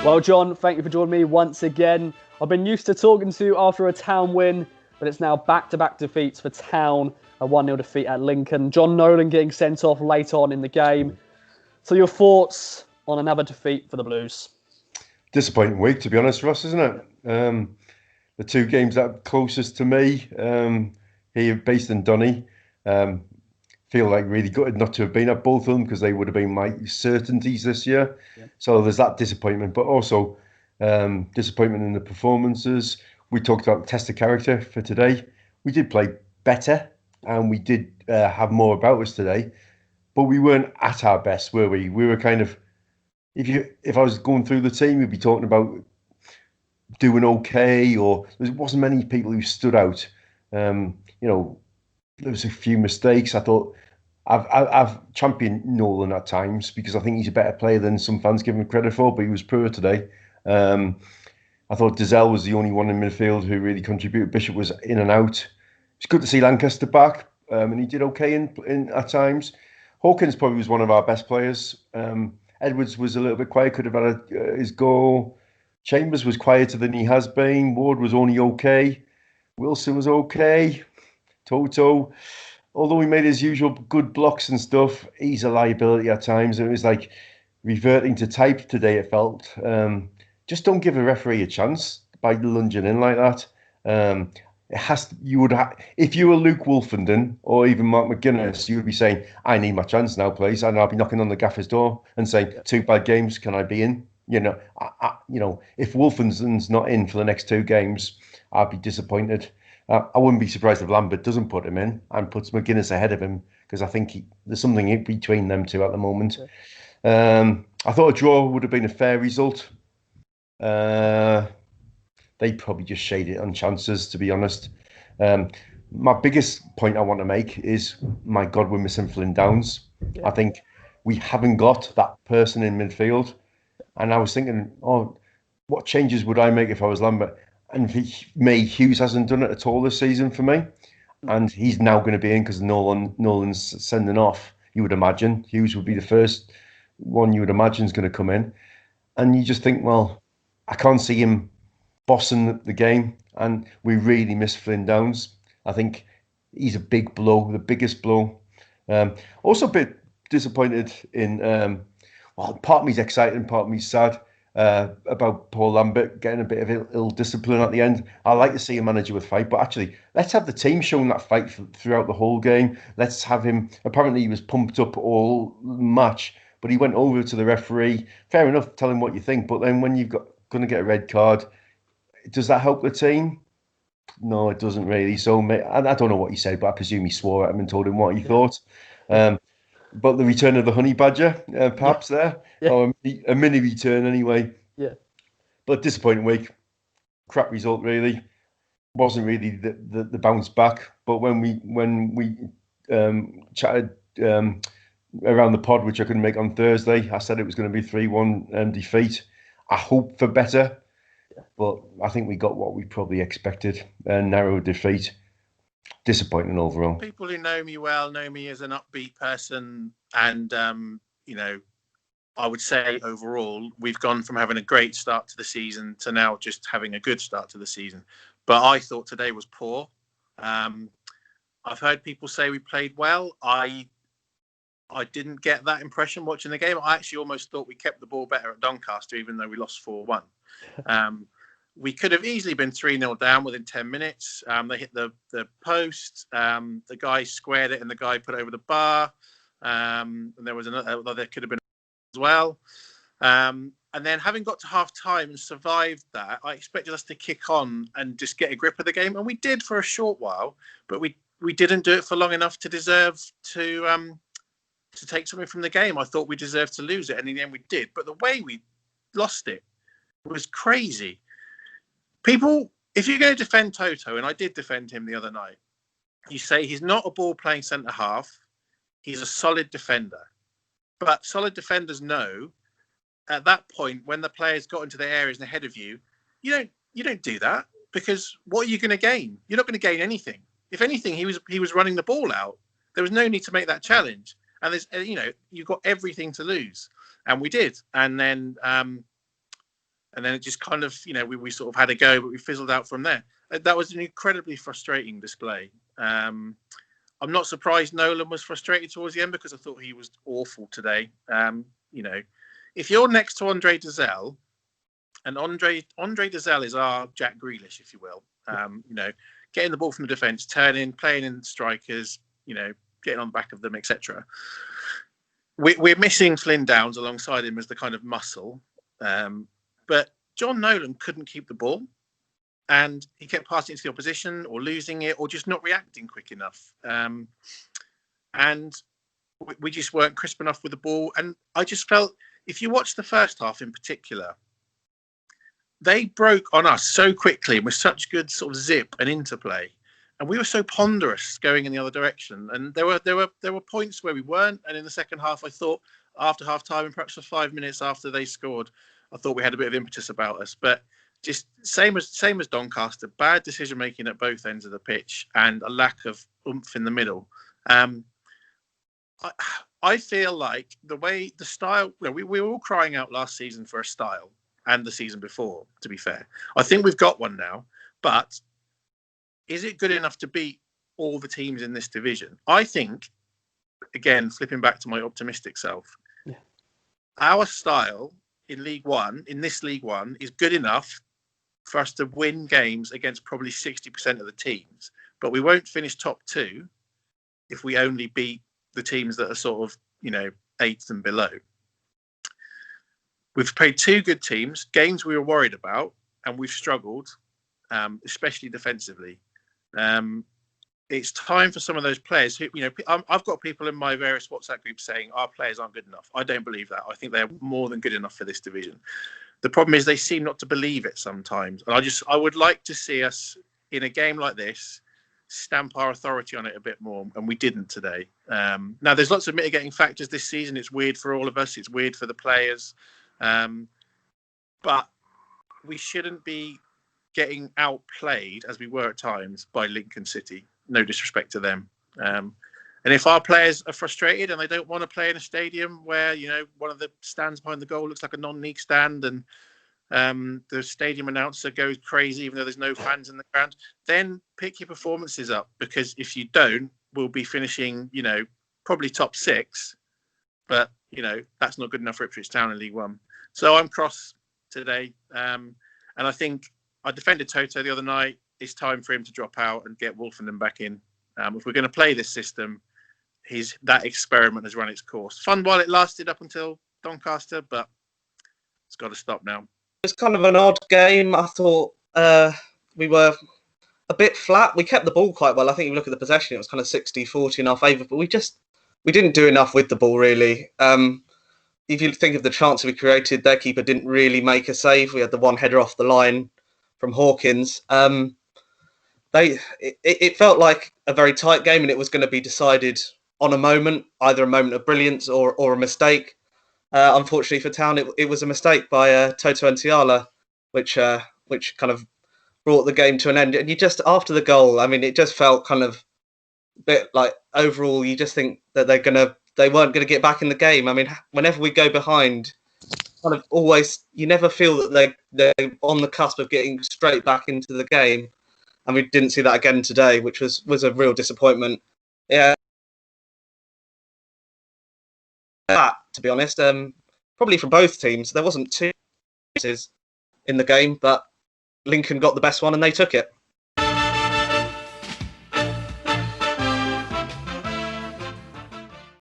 Well, John, thank you for joining me once again. I've been used to talking to you after a Town win, but it's now back-to-back defeats for Town, a 1-0 defeat at Lincoln. John Nolan getting sent off late on in the game. So your thoughts on another defeat for the Blues? Disappointing week, to be honest, Ross, isn't it? The two games that are closest to me, here based in Donny, feel like really gutted not to have been at both of them because they would have been my certainties this year. Yeah. So there's that disappointment, but also disappointment in the performances. We talked about test of character for today. We did play better and we did have more about us today, but we weren't at our best, were we? We were kind of, if I was going through the team, we'd be talking about doing okay, or there wasn't many people who stood out. There was a few mistakes. I thought I've championed Nolan at times because I think he's a better player than some fans give him credit for, but he was poor today. I thought Dizelle was the only one in midfield who really contributed. Bishop was in and out. It's good to see Lancaster back, and he did okay in at times. Hawkins probably was one of our best players. Edwards was a little bit quiet, could have had his goal. Chambers was quieter than he has been. Ward was only okay. Wilson was okay. Toto, although he made his usual good blocks and stuff, he's a liability at times. It was like reverting to type today, it felt. Just don't give a referee a chance by lunging in like that. If you were Luke Wolfenden or even Mark McGuinness, you would be saying, I need my chance now, please. And I'll be knocking on the gaffer's door and saying, 2 bad games, can I be in? If Wolfenden's not in for the next 2 games, I'd be disappointed. I wouldn't be surprised if Lambert doesn't put him in and puts McGuinness ahead of him because I think there's something in between them two at the moment. I thought a draw would have been a fair result. They probably just shaded it on chances, to be honest. My biggest point I want to make is, my God, we're missing Flynn Downs. Yeah. I think we haven't got that person in midfield. And I was thinking, what changes would I make if I was Lambert? And Hughes hasn't done it at all this season for me. And he's now going to be in because Nolan's sending off, you would imagine. Hughes would be the first one you would imagine is going to come in. And you just think, well, I can't see him bossing the game. And we really miss Flynn Downs. I think he's a big blow, the biggest blow. Also a bit disappointed in, part of me's excited and part of me's sad. About Paul Lambert getting a bit of ill discipline at the end. I like to see a manager with fight, but actually, let's have the team showing that fight throughout the whole game. Let's have him. Apparently, he was pumped up all match, but he went over to the referee. Fair enough, tell him what you think, but then when you've going to get a red card, does that help the team? No, it doesn't really. So I don't know what he said, but I presume he swore at him and told him what he thought. But the return of the honey badger, perhaps there, or a mini return anyway. Yeah. But disappointing week, crap result really. Wasn't really the bounce back. But when we chatted around the pod, which I couldn't make on Thursday, I said it was going to be 3-1 defeat. I hope for better, but I think we got what we probably expected, a narrow defeat. Disappointing overall. People who know me well know me as an upbeat person, and I would say overall we've gone from having a great start to the season to now just having a good start to the season. But I thought today was poor. I've heard people say we played well. I didn't get that impression watching the game. I actually almost thought we kept the ball better at Doncaster, even though we lost 4-1. We could have easily been 3-0 down within 10 minutes. They hit the post. The guy squared it and the guy put it over the bar. And there was another, there could have been as well. And then having got to half time and survived that, I expected us to kick on and just get a grip of the game. And we did for a short while, but we didn't do it for long enough to deserve to take something from the game. I thought we deserved to lose it. And in the end we did. But the way we lost it was crazy. People, if you're going to defend Toto, and I did defend him the other night, you say he's not a ball-playing centre-half, he's a solid defender. But solid defenders know, at that point, when the players got into the areas and ahead of you, you don't do that, because what are you going to gain? You're not going to gain anything. If anything, he was running the ball out. There was no need to make that challenge. And there's, you've got everything to lose. And we did. And then And then it just kind of, we sort of had a go, but we fizzled out from there. That was an incredibly frustrating display. I'm not surprised Nolan was frustrated towards the end because I thought he was awful today. If you're next to Andre Dazelle, and Andre Dazelle is our Jack Grealish, if you will, getting the ball from the defence, turning, playing in strikers, getting on the back of them, etc. We're missing Flynn Downs alongside him as the kind of muscle. But John Nolan couldn't keep the ball, and he kept passing it to the opposition or losing it or just not reacting quick enough. And we just weren't crisp enough with the ball. And I just felt, if you watch the first half in particular, they broke on us so quickly and with such good sort of zip and interplay. And we were so ponderous going in the other direction. And there were points where we weren't. And in the second half, I thought after half time and perhaps for 5 minutes after they scored, I thought we had a bit of impetus about us. But just same as Doncaster, bad decision making at both ends of the pitch and a lack of oomph in the middle. I feel like the style, we were all crying out last season for a style and the season before, to be fair. I think we've got one now, but is it good enough to beat all the teams in this division? I think, again, flipping back to my optimistic self, our style in this League One, is good enough for us to win games against probably 60% of the teams. But we won't finish top 2 if we only beat the teams that are sort of, 8th and below. We've played 2 good teams, games we were worried about, and we've struggled, especially defensively. It's time for some of those players who, I've got people in my various WhatsApp groups saying our players aren't good enough. I don't believe that. I think they're more than good enough for this division. The problem is they seem not to believe it sometimes. And I would like to see us in a game like this stamp our authority on it a bit more, and we didn't today. Now, there's lots of mitigating factors this season. It's weird for all of us. It's weird for the players. But we shouldn't be getting outplayed, as we were at times, by Lincoln City. No disrespect to them. And if our players are frustrated and they don't want to play in a stadium where, one of the stands behind the goal looks like a non-league stand and the stadium announcer goes crazy even though there's no fans in the ground, then pick your performances up, because if you don't, we'll be finishing, probably top 6. But, that's not good enough for Ipswich Town in League One. So I'm cross today. And I think I defended Toto the other night. It's time for him to drop out and get Wolfenden back in. If we're going to play this system, that experiment has run its course. Fun while it lasted up until Doncaster, but it's got to stop now. It's kind of an odd game. I thought we were a bit flat. We kept the ball quite well. I think if you look at the possession, it was kind of 60-40 in our favour, but we didn't do enough with the ball, really. If you think of the chances we created, their keeper didn't really make a save. We had the one header off the line from Hawkins. It felt like a very tight game, and it was going to be decided on a moment, either a moment of brilliance or a mistake. Unfortunately for Town, it was a mistake by Toto and Tiala, which kind of brought the game to an end. And you just, after the goal, it just felt kind of a bit like, overall, you just think that they weren't going to get back in the game. Whenever we go behind, kind of always, you never feel that they're on the cusp of getting straight back into the game. And we didn't see that again today, which was a real disappointment. Yeah. To be honest, probably from both teams, there wasn't 2 chances in the game, but Lincoln got the best one and they took it.